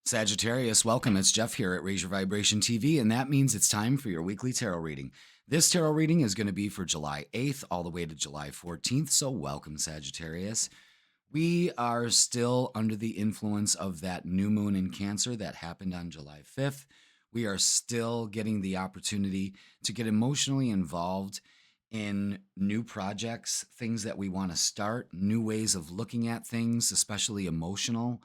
Sagittarius, welcome. It's Jeff here at Raise Your Vibration TV, and that means it's time for your weekly tarot reading. This tarot reading is going to be for July 8th all the way to July 14th, so welcome, Sagittarius. We are still under the influence of that new moon in Cancer that happened on July 5th. We are still getting the opportunity to get emotionally involved in new projects, things that we want to start, new ways of looking at things, especially emotional.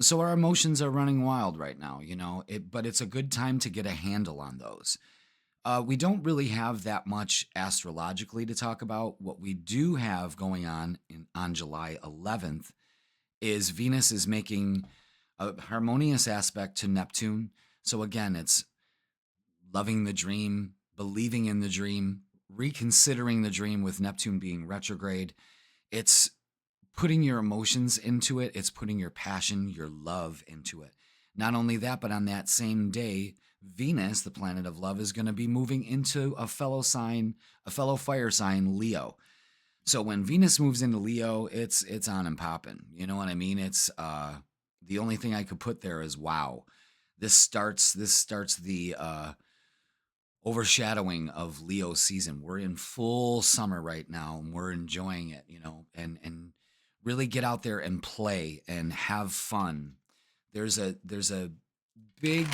So our emotions are running wild right now, but it's a good time to get a handle on those. We don't really have that much astrologically to talk about. What we do have going on July 11th is Venus is making a harmonious aspect to Neptune. So again, it's loving the dream, believing in the dream, reconsidering the dream with Neptune being retrograde. It's putting your emotions into it. It's putting your passion, your love into it. Not only that, but on that same day, Venus, the planet of love, is going to be moving into a fellow fire sign, Leo. So when Venus moves into Leo, it's on and popping. You know what I mean? It's the only thing I could put there is wow. This starts the overshadowing of Leo season. We're in full summer right now, and we're enjoying it, and really get out there and play and have fun. There's a big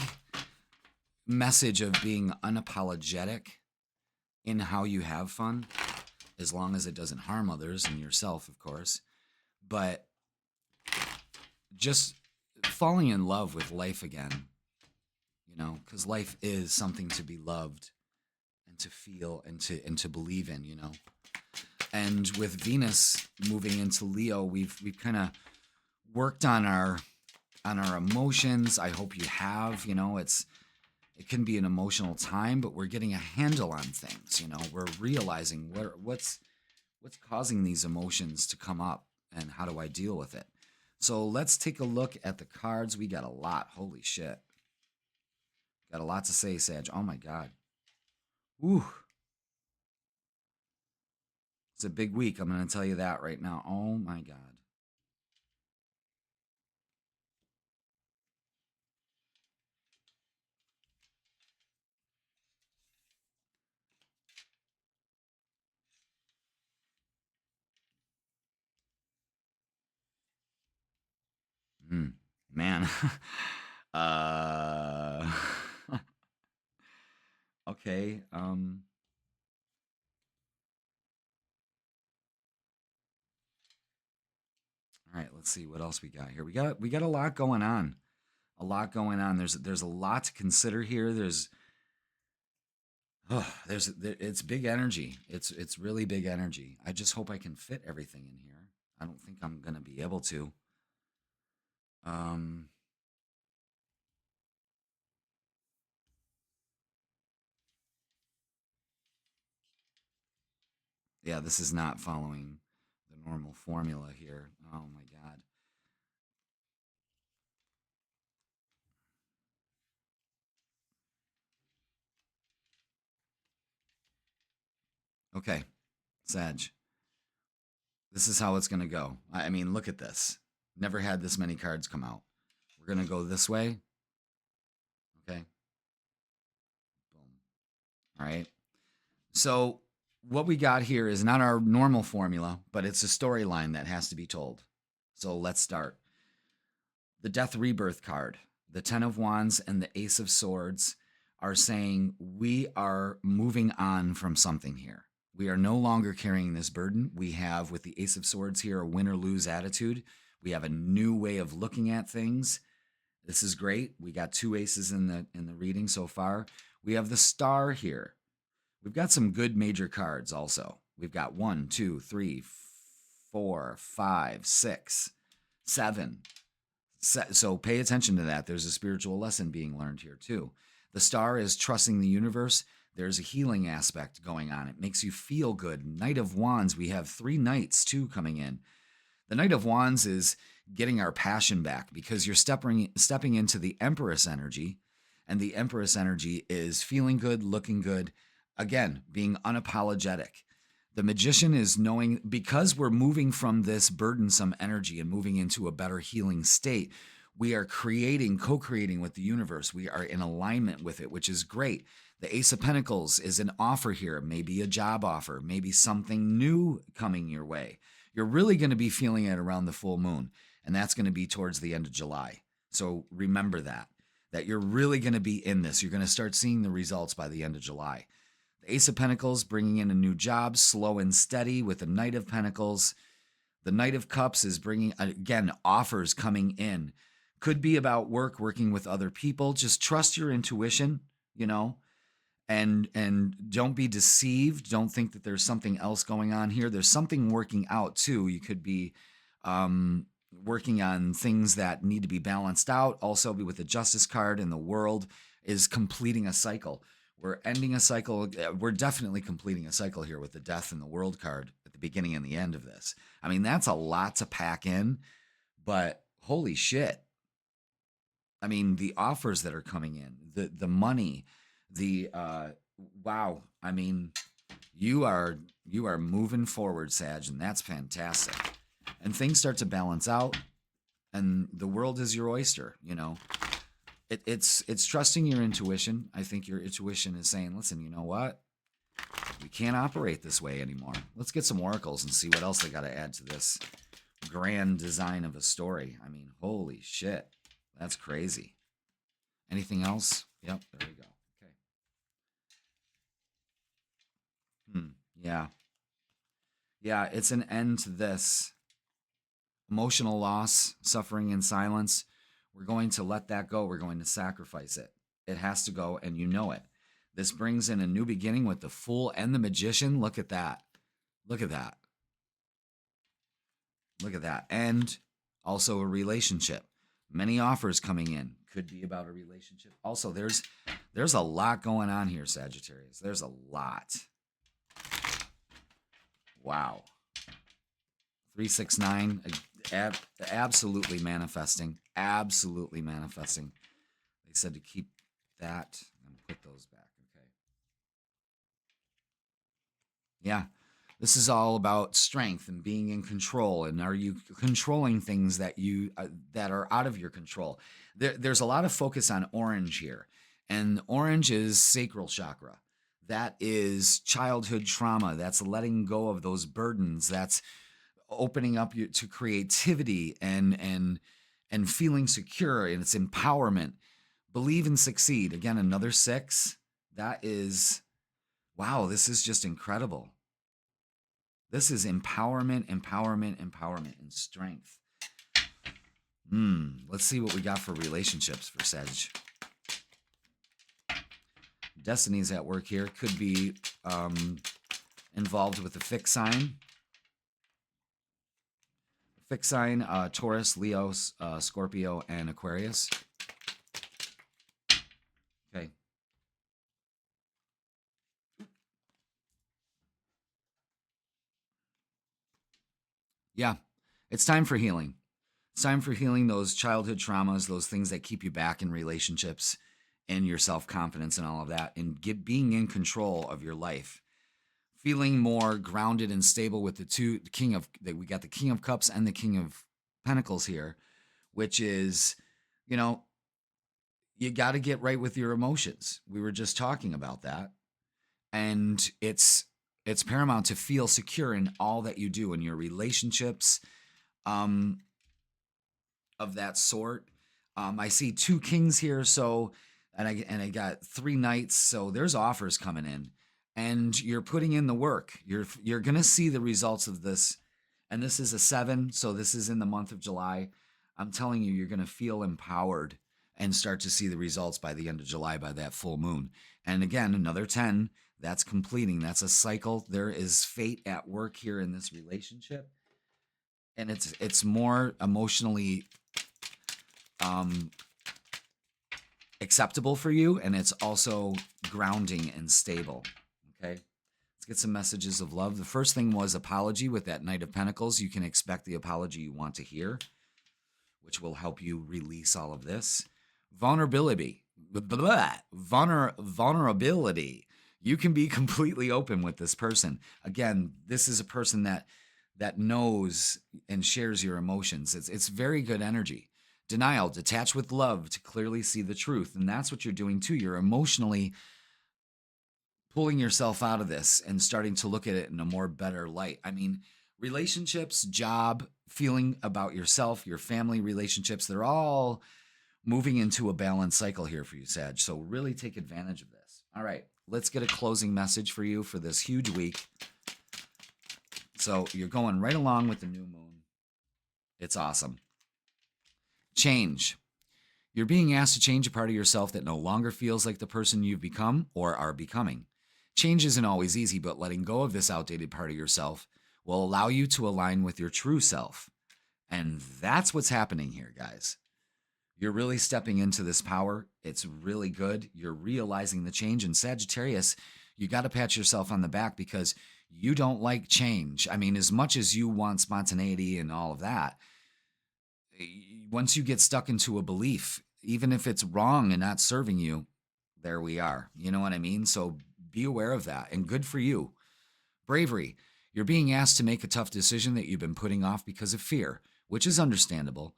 message of being unapologetic in how you have fun, as long as it doesn't harm others and yourself, of course. But just falling in love with life again, because life is something to be loved and to feel and to believe in, And with Venus moving into Leo, we've kind of worked on our emotions. I hope you have. It can be an emotional time, but we're getting a handle on things. We're realizing what's causing these emotions to come up and how do I deal with it. So let's take a look at the cards. We got a lot. Holy shit. Got a lot to say, Sag. Oh my God. Ooh. It's a big week. I'm going to tell you that right now. Oh my God. Man. uh okay. All right, let's see what else we got here. We got a lot going on. A lot going on. There's a lot to consider here. It's big energy. It's really big energy. I just hope I can fit everything in here. I don't think I'm going to be able to. Yeah, this is not following the normal formula here. Oh my God. Okay, Sag. This is how it's going to go. I mean, look at this. Never had this many cards come out. We're going to go this way. Okay. Boom. All right. So, what we got here is not our normal formula, but it's a storyline that has to be told. So, let's start. The Death Rebirth card, the Ten of Wands, and the Ace of Swords are saying we are moving on from something here. We are no longer carrying this burden. We have, with the Ace of Swords here, a win or lose attitude. We have a new way of looking at things. This is great. We got two aces in the reading so far. We have the Star here. We've got some good major cards also. We've got 1, 2, 3, 4, 5, 6, 7. So pay attention to that. There's a spiritual lesson being learned here too. The Star is trusting the universe. There's a healing aspect going on. It makes you feel good. Knight of Wands, we have 3 knights too coming in. The Knight of Wands is getting our passion back because you're stepping into the Empress energy, and the Empress energy is feeling good, looking good, again, being unapologetic. The Magician is knowing, because we're moving from this burdensome energy and moving into a better healing state, We are creating, co-creating with the universe. We are in alignment with it, which is great. The Ace of Pentacles is an offer here, maybe a job offer, maybe something new coming your way. You're really going to be feeling it around the full moon, and that's going to be towards the end of July. So remember that you're really going to be in this. You're going to start seeing the results by the end of July. The Ace of Pentacles bringing in a new job, slow and steady with the Knight of Pentacles. The Knight of Cups is bringing, again, offers coming in. Could be about work, working with other people. Just trust your intuition, you know, and don't be deceived. Don't think that there's something else going on here. There's something working out too. You could be working on things that need to be balanced out. Also, be with the Justice card, and the world is completing a cycle. We're ending a cycle. We're definitely completing a cycle here with the Death and the World card at the beginning and the end of this. I mean, that's a lot to pack in, but holy shit. I mean, the offers that are coming in, the money, the wow. I mean, you are moving forward, Sag, and that's fantastic. And things start to balance out, and the world is your oyster, you know. It's trusting your intuition. I think your intuition is saying, listen, you know what? We can't operate this way anymore. Let's get some oracles and see what else they got to add to this grand design of a story. I mean, holy shit. That's crazy. Anything else? Yep, there we go. Okay. Yeah. Yeah, it's an end to this. Emotional loss, suffering in silence. We're going to let that go. We're going to sacrifice it. It has to go, and you know it. This brings in a new beginning with the Fool and the Magician. Look at that. Look at that. Look at that. And also a relationship. Many offers coming in. Could be about a relationship. Also, there's a lot going on here, Sagittarius. There's a lot. Wow. 369. Absolutely manifesting. Absolutely manifesting. They said to keep that and put those back. Okay. Yeah. This is all about strength and being in control. And are you controlling things that you that are out of your control? There's a lot of focus on orange here. And orange is sacral chakra. That is childhood trauma. That's letting go of those burdens. That's opening up you to creativity and feeling secure, and it's empowerment. Believe and succeed. Again, another 6. That is, wow, this is just incredible. This is empowerment, empowerment, empowerment, and strength. Let's see what we got for relationships for Sag. Destiny's at work here. Could be involved with a fixed sign. Fixed sign, Taurus, Leo, Scorpio, and Aquarius. Okay. Yeah, it's time for healing. It's time for healing those childhood traumas, those things that keep you back in relationships and your self-confidence and all of that, and being in control of your life. Feeling more grounded and stable with we got the King of Cups and the King of Pentacles here, which is, you know, you got to get right with your emotions. We were just talking about that. And it's paramount to feel secure in all that you do in your relationships of that sort. I see 2 kings here, so and I got 3 knights, so there's offers coming in. And you're putting in the work. You're going to see the results of this. And this is a 7, so this is in the month of July. I'm telling you, you're going to feel empowered and start to see the results by the end of July, by that full moon. And again, another 10, that's completing. That's a cycle. There is fate at work here in this relationship. And it's more emotionally acceptable for you, and it's also grounding and stable. Okay, let's get some messages of love. The first thing was apology with that Knight of Pentacles. You can expect the apology you want to hear, which will help you release all of this. Vulnerability. Vulnerability. You can be completely open with this person. Again, this is a person that knows and shares your emotions. It's very good energy. Denial, detach with love to clearly see the truth. And that's what you're doing too. You're emotionally pulling yourself out of this and starting to look at it in a more better light. I mean, relationships, job, feeling about yourself, your family relationships, they're all moving into a balanced cycle here for you, Sag. So really take advantage of this. All right, let's get a closing message for you for this huge week. So you're going right along with the new moon. It's awesome. Change. You're being asked to change a part of yourself that no longer feels like the person you've become or are becoming. Change isn't always easy, but letting go of this outdated part of yourself will allow you to align with your true self. And that's what's happening here, guys. You're really stepping into this power. It's really good. You're realizing the change. And Sagittarius, you got to pat yourself on the back because you don't like change. I mean, as much as you want spontaneity and all of that, once you get stuck into a belief, even if it's wrong and not serving you, there we are. You know what I mean? So be aware of that, and good for you. Bravery. You're being asked to make a tough decision that you've been putting off because of fear, which is understandable,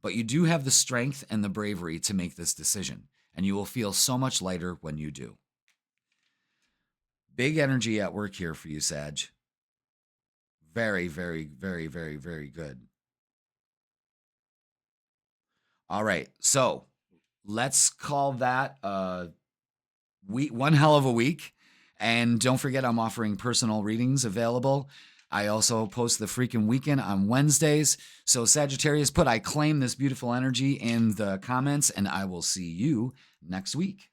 but you do have the strength and the bravery to make this decision, and you will feel so much lighter when you do. Big energy at work here for you, Sag. Very, very, very, very, very good. All right, so let's call that one hell of a week. And don't forget, I'm offering personal readings available. I also post the freaking weekend on Wednesdays. So Sagittarius, I claim this beautiful energy in the comments, and I will see you next week.